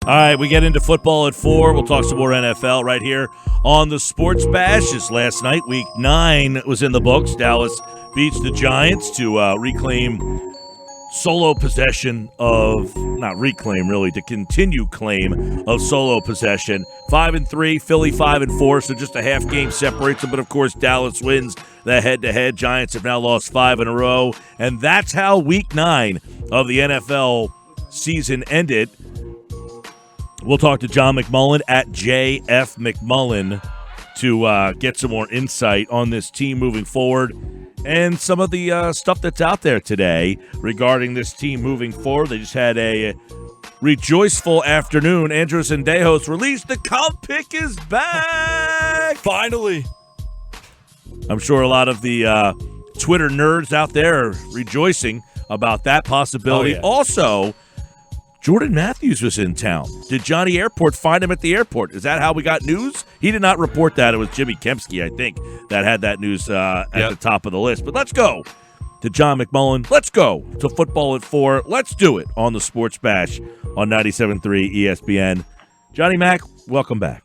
All right, we get into football at 4. We'll talk some more NFL right here on the Sports Bash. Just last night, Week 9 was in the books. Dallas beats the Giants to reclaim solo possession of, not reclaim really, to continue claim of solo possession. 5-3, Philly 5-4, so just a half game separates them. But of course, Dallas wins the head-to-head. Giants have now lost 5 in a row, and that's how Week 9 of the NFL season ended. We'll talk to John McMullen at JF McMullen to get some more insight on this team moving forward and some of the stuff that's out there today regarding this team moving forward. They just had a rejoiceful afternoon. Andrew Sendejo's released. The comp pick is back! Finally! I'm sure a lot of the Twitter nerds out there are rejoicing about that possibility. Oh, yeah. Also, Jordan Matthews was in town. Did Johnny Airport find him at the airport? Is that how we got news? He did not report that. It was Jimmy Kempski, I think, that had that news at the top of the list. But let's go to John McMullen. Let's go to football at 4. Let's do it on the Sports Bash on 97.3 ESPN. Johnny Mac, welcome back.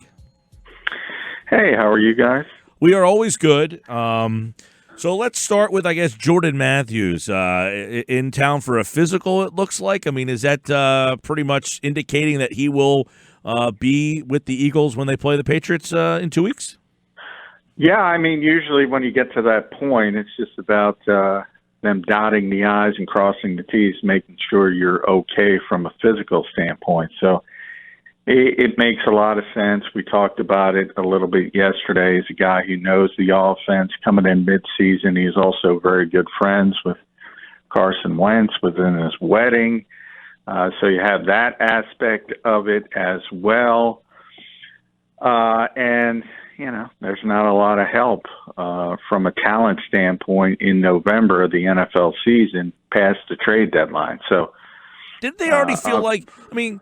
Hey, how are you guys? We are always good. So let's start with, I guess, Jordan Matthews in town for a physical, it looks like. I mean, is that pretty much indicating that he will be with the Eagles when they play the Patriots in 2 weeks? Yeah, I mean, usually when you get to that point, it's just about them dotting the I's and crossing the T's, making sure you're okay from a physical standpoint. So it makes a lot of sense. We talked about it a little bit yesterday. He's a guy who knows the offense coming in midseason. He's also very good friends with Carson Wentz within his wedding. So you have that aspect of it as well. And, you know, there's not a lot of help from a talent standpoint in November of the NFL season past the trade deadline. So did they already feel like, I mean,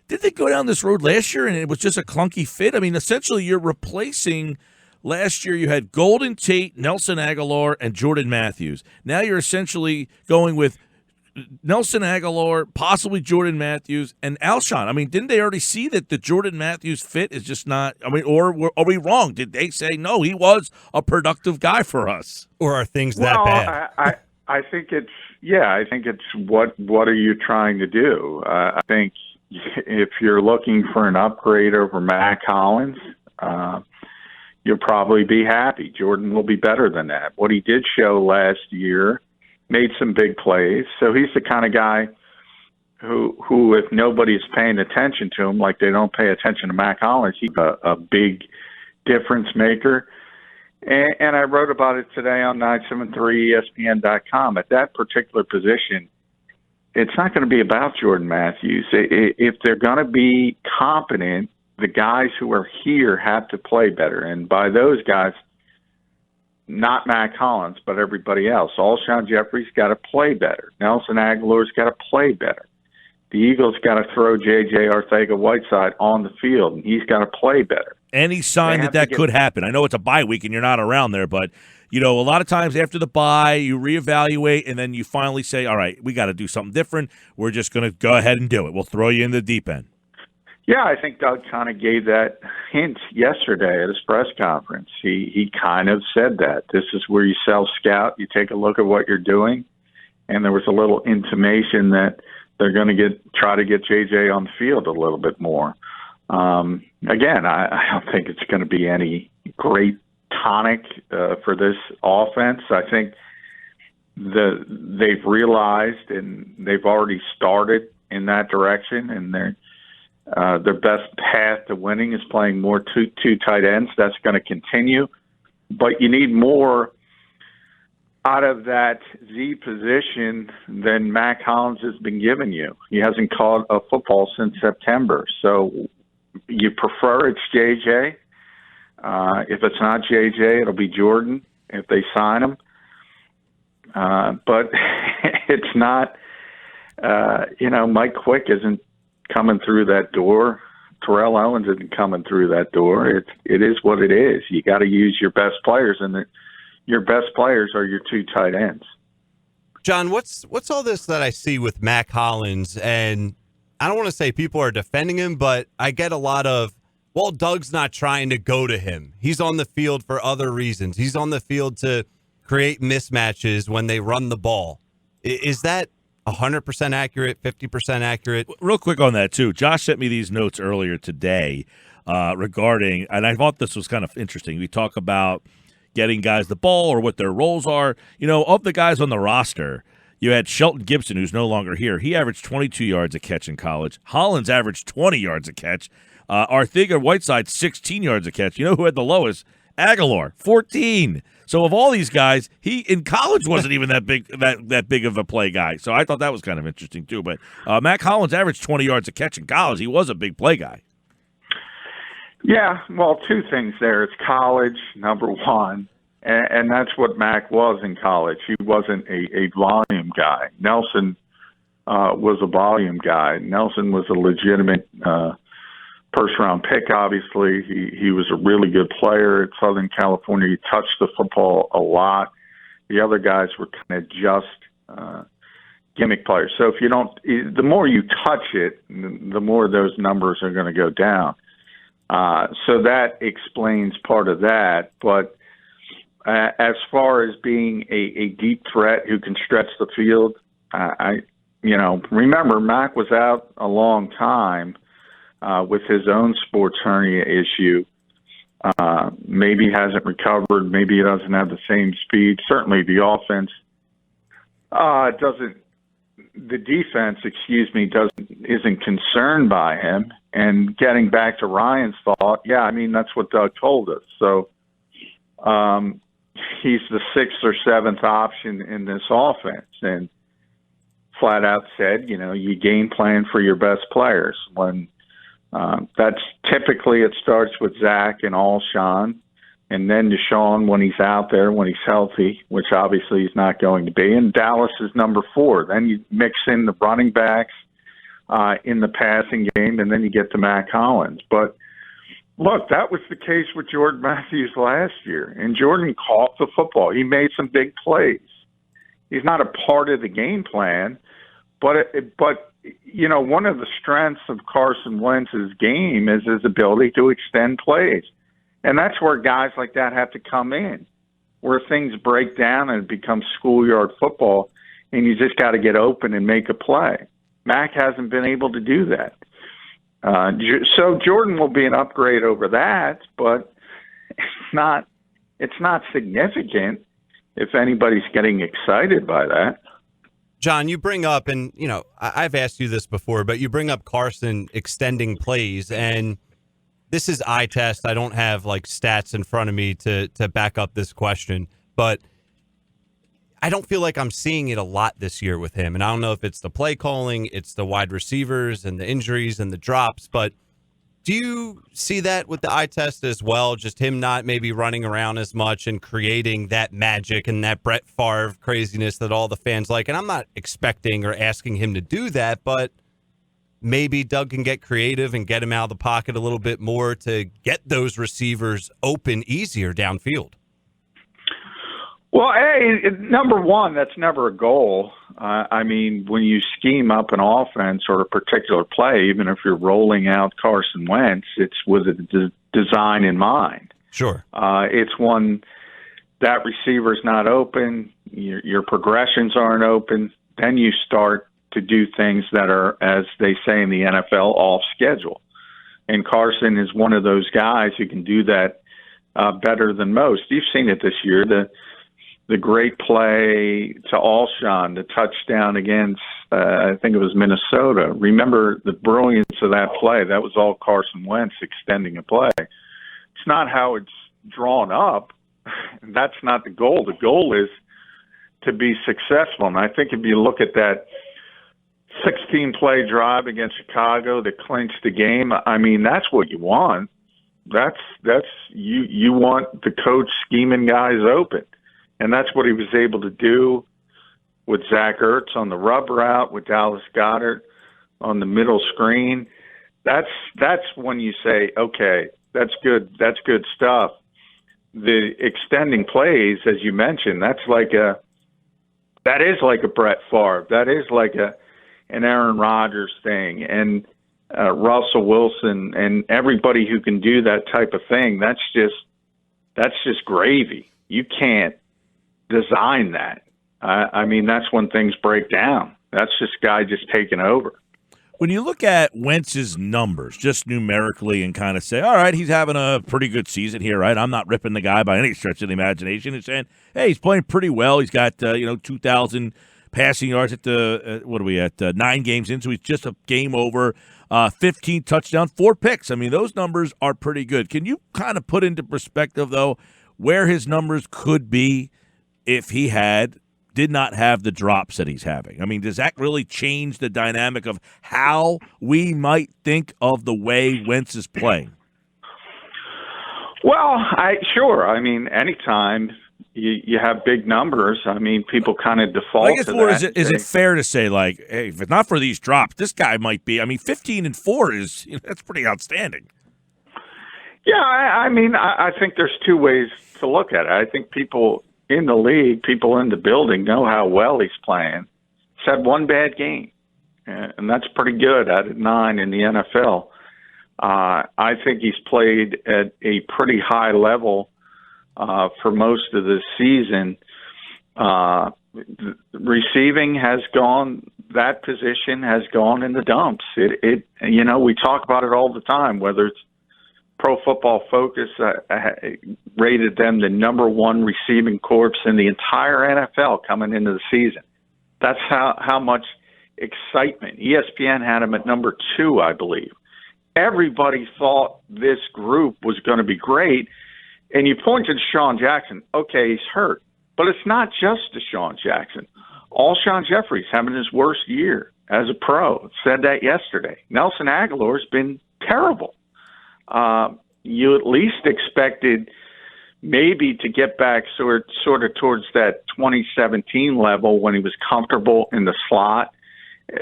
did they go down this road last year and it was just a clunky fit? I mean, essentially you're replacing – last year you had Golden Tate, Nelson Aguilar, and Jordan Matthews. Now you're essentially going with Nelson Aguilar, possibly Jordan Matthews, and Alshon. I mean, didn't they already see that the Jordan Matthews fit is just not – I mean, or are we wrong? Did they say, no, he was a productive guy for us? Or are things that bad? I think it's – yeah, I think it's what are you trying to do? I think – if you're looking for an upgrade over Matt Collins, you'll probably be happy. Jordan will be better than that. What he did show last year, made some big plays. So he's the kind of guy who if nobody's paying attention to him, like they don't pay attention to Matt Collins, he's a big difference maker. And I wrote about it today on 973ESPN.com. At that particular position, it's not going to be about Jordan Matthews. If they're going to be competent, the guys who are here have to play better. And by those guys, not Matt Collins, but everybody else. Alshon Jeffrey's got to play better. Nelson Aguilar's got to play better. The Eagles got to throw J.J. Arcega-Whiteside on the field, and he's got to play better. Any sign that could happen? I know it's a bye week and you're not around there, but you know, a lot of times after the bye, you reevaluate, and then you finally say, all right, we got to do something different. We're just going to go ahead and do it. We'll throw you in the deep end. Yeah, I think Doug kind of gave that hint yesterday at his press conference. He kind of said that. This is where you self-scout. You take a look at what you're doing, and there was a little intimation that they're going to try to get J.J. on the field a little bit more. Again, I don't think it's going to be any great tonic for this offense. I think they've realized and they've already started in that direction, and their best path to winning is playing more two tight ends. That's going to continue, but you need more out of that Z position than Matt Collins has been giving you. He hasn't caught a football since September, so you prefer it's JJ. If it's not JJ, it'll be Jordan if they sign him. But it's not, Mike Quick isn't coming through that door. Terrell Owens isn't coming through that door. It is what it is. You got to use your best players, and your best players are your two tight ends. John, what's all this that I see with Matt Collins and I don't want to say people are defending him, but I get a lot of, well, Doug's not trying to go to him. He's on the field for other reasons. He's on the field to create mismatches when they run the ball. Is that 100% accurate, 50% accurate? Real quick on that, too. Josh sent me these notes earlier today regarding, and I thought this was kind of interesting. We talk about getting guys the ball or what their roles are. You know, of the guys on the roster, you had Shelton Gibson, who's no longer here. He averaged 22 yards a catch in college. Hollins averaged 20 yards a catch. Arthega-Whiteside, 16 yards a catch. You know who had the lowest? Aguilar, 14. So of all these guys, he in college wasn't even that big of a play guy. So I thought that was kind of interesting too. But Mac Hollins averaged 20 yards a catch in college. He was a big play guy. Yeah, well, two things there. It's college, number one, and that's what Mac was in college. He wasn't a volume guy. Nelson was a volume guy. Nelson was a legitimate first-round pick, obviously. He was a really good player at Southern California. He touched the football a lot. The other guys were kind of just gimmick players. So if you don't, the more you touch it, the more those numbers are going to go down. So that explains part of that. But as far as being a deep threat who can stretch the field, remember Mac was out a long time with his own sports hernia issue. Maybe hasn't recovered. Maybe he doesn't have the same speed. Certainly the offense the defense, isn't concerned by him. And getting back to Ryan's thought, yeah, I mean, that's what Doug told us. So he's the sixth or seventh option in this offense. And flat out said, you game plan for your best players. When that's typically it starts with Zach and Alshon, and then Deshaun when he's out there, when he's healthy, which obviously he's not going to be. And Dallas is number 4. Then you mix in the running backs in the passing game, and then you get to Mac Hollins. But look, that was the case with Jordan Matthews last year. And Jordan caught the football. He made some big plays. He's not a part of the game plan, but one of the strengths of Carson Wentz's game is his ability to extend plays. And that's where guys like that have to come in, where things break down and it becomes schoolyard football, and you just got to get open and make a play. Mac hasn't been able to do that. So Jordan will be an upgrade over that, but it's not significant if anybody's getting excited by that. John, you bring up, and I've asked you this before, but you bring up Carson extending plays, and this is eye test. I don't have stats in front of me to back up this question, but I don't feel like I'm seeing it a lot this year with him. And I don't know if it's the play calling, it's the wide receivers and the injuries and the drops, but do you see that with the eye test as well? Just him not maybe running around as much and creating that magic and that Brett Favre craziness that all the fans like. And I'm not expecting or asking him to do that, but maybe Doug can get creative and get him out of the pocket a little bit more to get those receivers open easier downfield. Well, number one, that's never a goal. I mean, when you scheme up an offense or a particular play, even if you're rolling out Carson Wentz, it's with a design in mind. Sure. It's one that receiver's not open, your progressions aren't open, then you start to do things that are, as they say in the NFL, off schedule. And Carson is one of those guys who can do that better than most. You've seen it this year. The great play to Alshon, the touchdown against, I think it was Minnesota. Remember the brilliance of that play. That was all Carson Wentz extending a play. It's not how it's drawn up. That's not the goal. The goal is to be successful. And I think if you look at that 16-play drive against Chicago that clinched the game, I mean, that's what you want. You want the coach scheming guys open. And that's what he was able to do with Zach Ertz on the rub route, with Dallas Goedert on the middle screen. That's when you say, okay, that's good. That's good stuff. The extending plays, as you mentioned, that is like a Brett Favre. That is like and Aaron Rodgers thing and Russell Wilson and everybody who can do that type of thing, that's just gravy. You can't design that. I mean, that's when things break down. That's this guy just taking over. When you look at Wentz's numbers, just numerically, and kind of say, all right, he's having a pretty good season here, right? I'm not ripping the guy by any stretch of the imagination and saying, hey, he's playing pretty well. He's got, 2,000 passing yards at 9 games in, so he's just a game over, 15 touchdowns, 4 picks. I mean, those numbers are pretty good. Can you kind of put into perspective, though, where his numbers could be if he did not have the drops that he's having? I mean, does that really change the dynamic of how we might think of the way Wentz is playing? Well, sure. I mean, anytime you have big numbers, I mean, people kind of default to that. Is it fair to say, like, hey, if it's not for these drops, this guy might be, 15-4 is, that's pretty outstanding. Yeah, I think there's two ways to look at it. I think people in the league, people in the building know how well he's playing. He's had one bad game, and that's pretty good out of 9 in the NFL. I think he's played at a pretty high level for most of the season. Receiving has gone, that position has gone in the dumps. We talk about it all the time, whether it's Pro Football Focus rated them the number 1 receiving corps in the entire NFL coming into the season. That's how much excitement. ESPN had him at number 2, I believe. Everybody thought this group was going to be great. And you point to Deshaun Jackson. Okay, he's hurt. But it's not just Deshaun Jackson. Alshon Jeffrey's having his worst year as a pro. Said that yesterday. Nelson Aguilar's been terrible. You at least expected maybe to get back sort of towards that 2017 level when he was comfortable in the slot.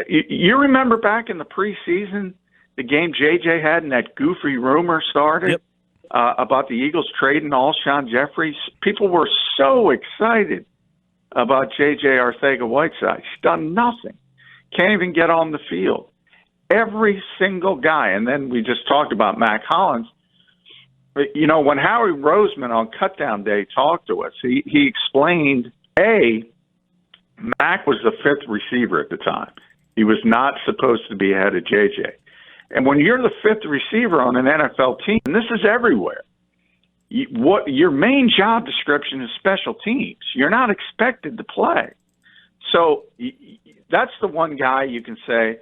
You remember back in the preseason, the game JJ had and that goofy rumor started about the Eagles trading Alshon Jeffrey. People were so excited about JJ Arcega-Whiteside. He's done nothing. Can't even get on the field. Every single guy, and then we just talked about Mac Hollins. When Howie Roseman on Cutdown Day talked to us, he explained, Mac was the 5th receiver at the time. He was not supposed to be ahead of JJ. And when you're the 5th receiver on an NFL team, and this is everywhere, your main job description is special teams. You're not expected to play. So that's the one guy you can say,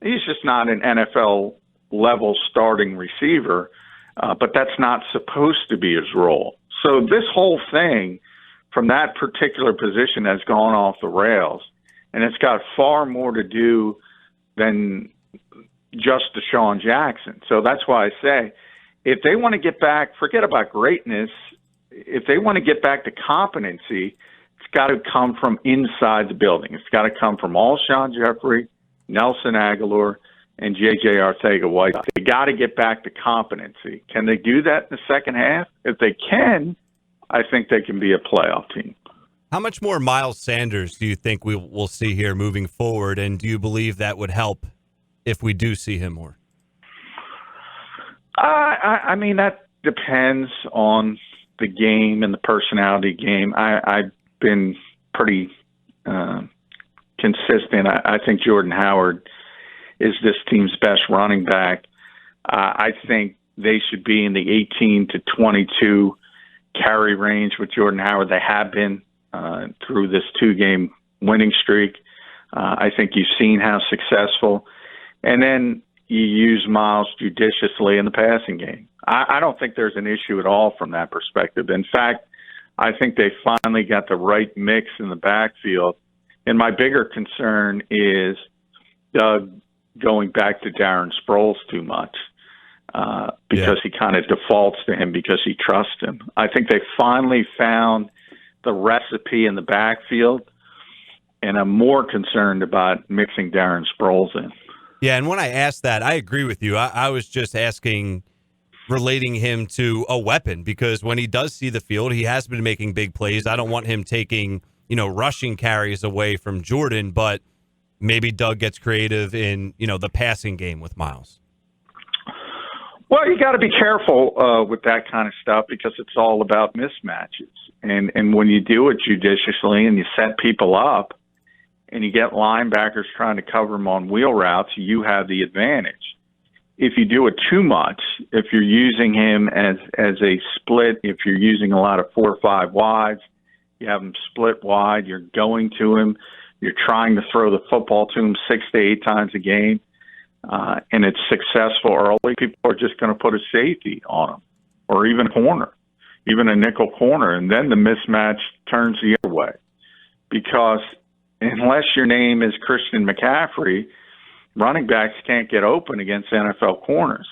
he's just not an NFL-level starting receiver, but that's not supposed to be his role. So this whole thing from that particular position has gone off the rails, and it's got far more to do than just Deshaun Jackson. So that's why I say, if they want to get back, forget about greatness, if they want to get back to competency, it's got to come from inside the building. It's got to come from Alshon Jeffrey, Nelson Aguilar, and JJ Arcega-White. They got to get back to competency. Can they do that in the second half? If they can, I think they can be a playoff team. How much more Miles Sanders do you think we'll see here moving forward, and do you believe that would help if we do see him more? That depends on the game and the personality game. I've been pretty consistent. I think Jordan Howard is this team's best running back. I think they should be in the 18 to 22 carry range with Jordan Howard. They have been through this 2-game winning streak. I think you've seen how successful. And then you use Miles judiciously in the passing game. I don't think there's an issue at all from that perspective. In fact, I think they finally got the right mix in the backfield. And my bigger concern is Doug going back to Darren Sproles too much because he kind of defaults to him because he trusts him. I think they finally found the recipe in the backfield, and I'm more concerned about mixing Darren Sproles in. Yeah, and when I asked that, I agree with you. I was just asking, relating him to a weapon, because when he does see the field, he has been making big plays. I don't want him taking, rushing carries away from Jordan, but maybe Doug gets creative in, the passing game with Miles? Well, you got to be careful with that kind of stuff because it's all about mismatches. And when you do it judiciously and you set people up and you get linebackers trying to cover them on wheel routes, you have the advantage. If you do it too much, if you're using him as a split, if you're using a lot of 4 or 5 wides, you have him split wide, you're going to him, you're trying to throw the football to him 6 to 8 times a game, and it's successful early, people are just going to put a safety on him or even a corner, even a nickel corner, and then the mismatch turns the other way. Because unless your name is Christian McCaffrey, running backs can't get open against NFL corners.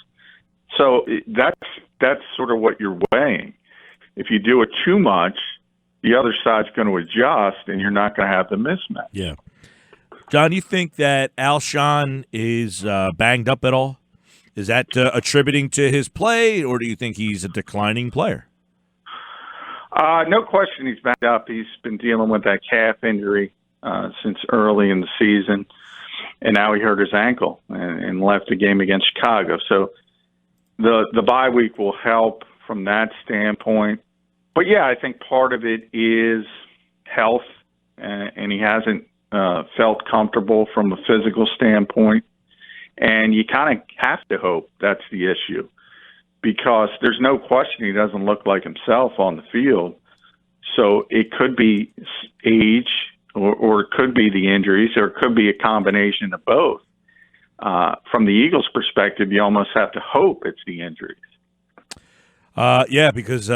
So that's sort of what you're weighing. If you do it too much, the other side's going to adjust, and you're not going to have the mismatch. Yeah. John, you think that Alshon is banged up at all? Is that attributing to his play, or do you think he's a declining player? No question he's banged up. He's been dealing with that calf injury since early in the season, and now he hurt his ankle and left the game against Chicago. So the bye week will help from that standpoint. But, yeah, I think part of it is health, and he hasn't felt comfortable from a physical standpoint. And you kind of have to hope that's the issue because there's no question he doesn't look like himself on the field. So it could be age or it could be the injuries or it could be a combination of both. From the Eagles' perspective, you almost have to hope it's the injuries. Yeah, because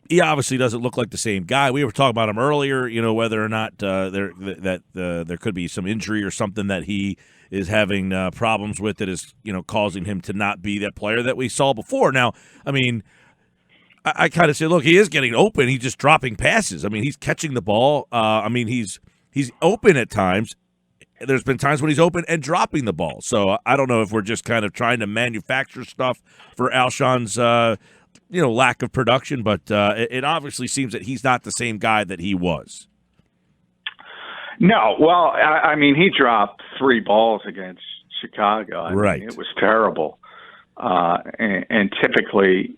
he obviously doesn't look like the same guy. We were talking about him earlier, whether or not there could be some injury or something that he is having problems with that is, causing him to not be that player that we saw before. Now, I mean, I kind of say, look, he is getting open. He's just dropping passes. I mean, he's catching the ball. He's open at times. There's been times when he's open and dropping the ball. So I don't know if we're just kind of trying to manufacture stuff for Alshon's lack of production, but it obviously seems that he's not the same guy that he was. No, well, I mean, he dropped 3 balls against Chicago. I mean, it was terrible. And typically,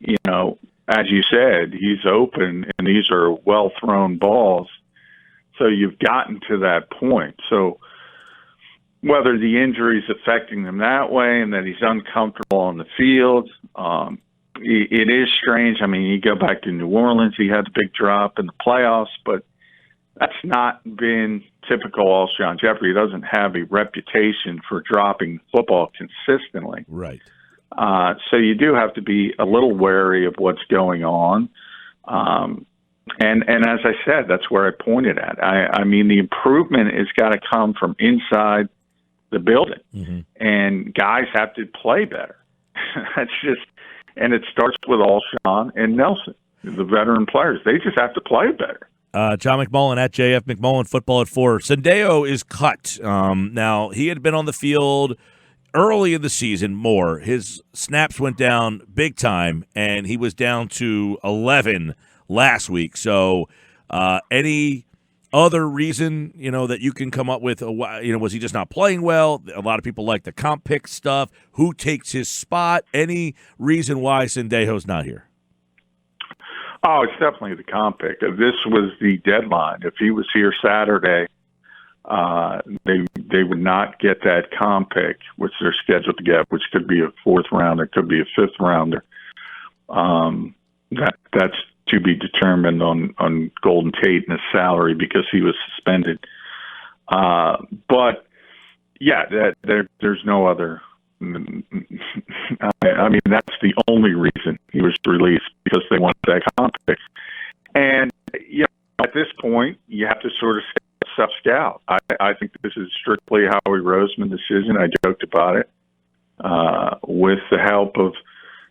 as you said, he's open, and these are well-thrown balls. So you've gotten to that point. So whether the injury is affecting him that way and that he's uncomfortable on the field, it is strange. I mean, you go back to New Orleans, he had a big drop in the playoffs, but that's not been typical Alshon Jeffrey. He doesn't have a reputation for dropping football consistently. Right. So you do have to be a little wary of what's going on. And as I said, that's where I pointed at. I mean, the improvement has got to come from inside the building, and guys have to play better. That's just, and it starts with Alshon and Nelson, the veteran players. They just have to play better. John McMullen at JF McMullen Football at 4. Sendejo is cut. Now, he had been on the field early in the season more. His snaps went down big time, and he was down to 11 last week. So any other reason, that you can come up with, was he just not playing well? A lot of people like the comp pick stuff. Who takes his spot? Any reason why Sendejo's not here? Oh, it's definitely the comp pick. This was the deadline. If he was here Saturday, they would not get that comp pick, which they're scheduled to get, which could be a 4th rounder, could be a 5th rounder. That's to be determined on Golden Tate and his salary because he was suspended. But yeah, there's no other. I mean, that's the only reason he was released, because they wanted that comp pick. And at this point, you have to sort of self-scout. I think this is strictly a Howie Roseman decision. I joked about it with the help of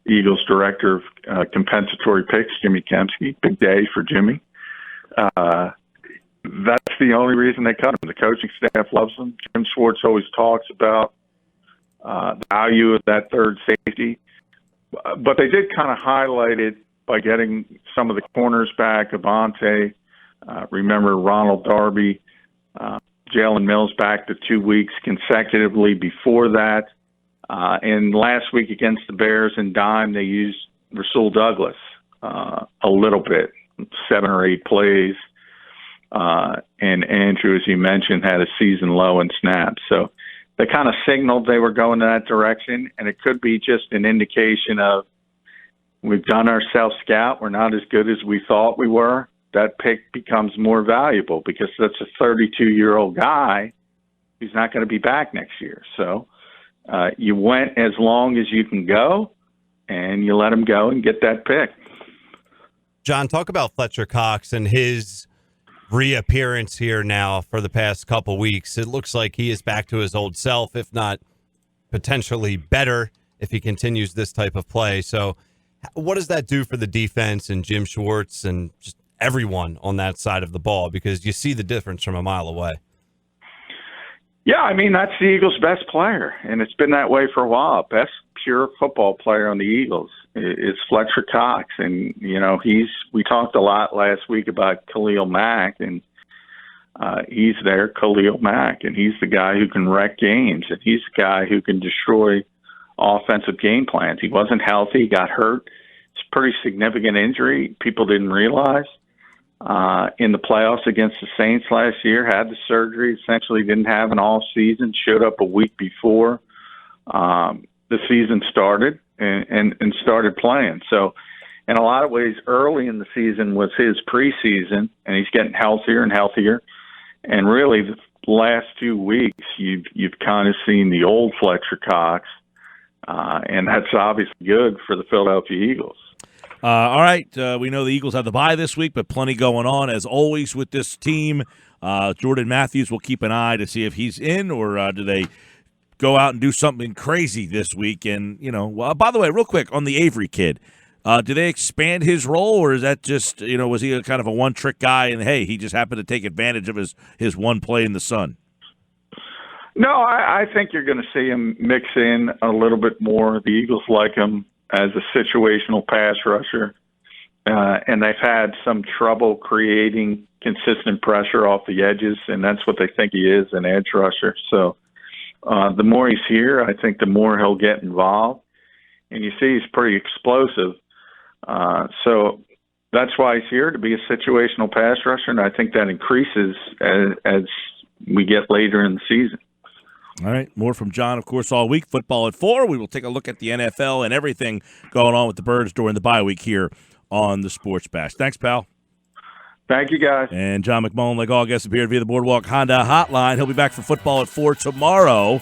Eagles director of compensatory picks, Jimmy Kempski. Big day for Jimmy. That's the only reason they cut him. The coaching staff loves him. Jim Schwartz always talks about the value of that third safety. But they did kind of highlight it by getting some of the corners back. Avante, remember Ronald Darby, Jalen Mills back to 2 weeks consecutively before that. And last week against the Bears in dime, they used Rasul Douglas a little bit, 7 or 8 plays. And Andrew, as you mentioned, had a season low in snaps. So they kind of signaled they were going in that direction, and it could be just an indication of we've done our self-scout. We're not as good as we thought we were. That pick becomes more valuable because that's a 32-year-old guy who's not going to be back next year. So you went as long as you can go, and you let him go and get that pick. John, talk about Fletcher Cox and his reappearance here now for the past couple weeks. It looks like he is back to his old self, if not potentially better if he continues this type of play. So what does that do for the defense and Jim Schwartz and just everyone on that side of the ball? Because you see the difference from a mile away. Yeah, I mean, that's the Eagles' best player, and it's been that way for a while. Best pure football player on the Eagles is Fletcher Cox. And, you know, we talked a lot last week about Khalil Mack, and he's their Khalil Mack, and he's the guy who can wreck games, and he's the guy who can destroy offensive game plans. He wasn't healthy. He got hurt. It's a pretty significant injury. People didn't realize. In the playoffs against the Saints last year, had the surgery, essentially didn't have an all season, showed up a week before the season started and started playing. So in a lot of ways, early in the season was his preseason, and he's getting healthier and healthier. And really the last 2 weeks, you've kind of seen the old Fletcher Cox, and that's obviously good for the Philadelphia Eagles. All right, we know the Eagles have the bye this week, but plenty going on, as always, with this team. Jordan Matthews will keep an eye to see if he's in, or do they go out and do something crazy this week? And, you know, by the way, real quick, on the Avery kid, do they expand his role, or is that just, you know, was he a kind of a one-trick guy, and, hey, he just happened to take advantage of his one play in the sun? No, I think you're going to see him mix in a little bit more. The Eagles like him as a situational pass rusher, and they've had some trouble creating consistent pressure off the edges, and that's what they think he is, an edge rusher. So the more he's here, I think the more he'll get involved. And you see he's pretty explosive. So that's why he's here, to be a situational pass rusher, and I think that increases as we get later in the season. All right, more from John, of course, all week. Football at 4. We will take a look at the NFL and everything going on with the Birds during the bye week here on the Sports Bash. Thanks, pal. Thank you, guys. And John McMullen, like all guests, appeared via the Boardwalk Honda Hotline. He'll be back for Football at 4 tomorrow.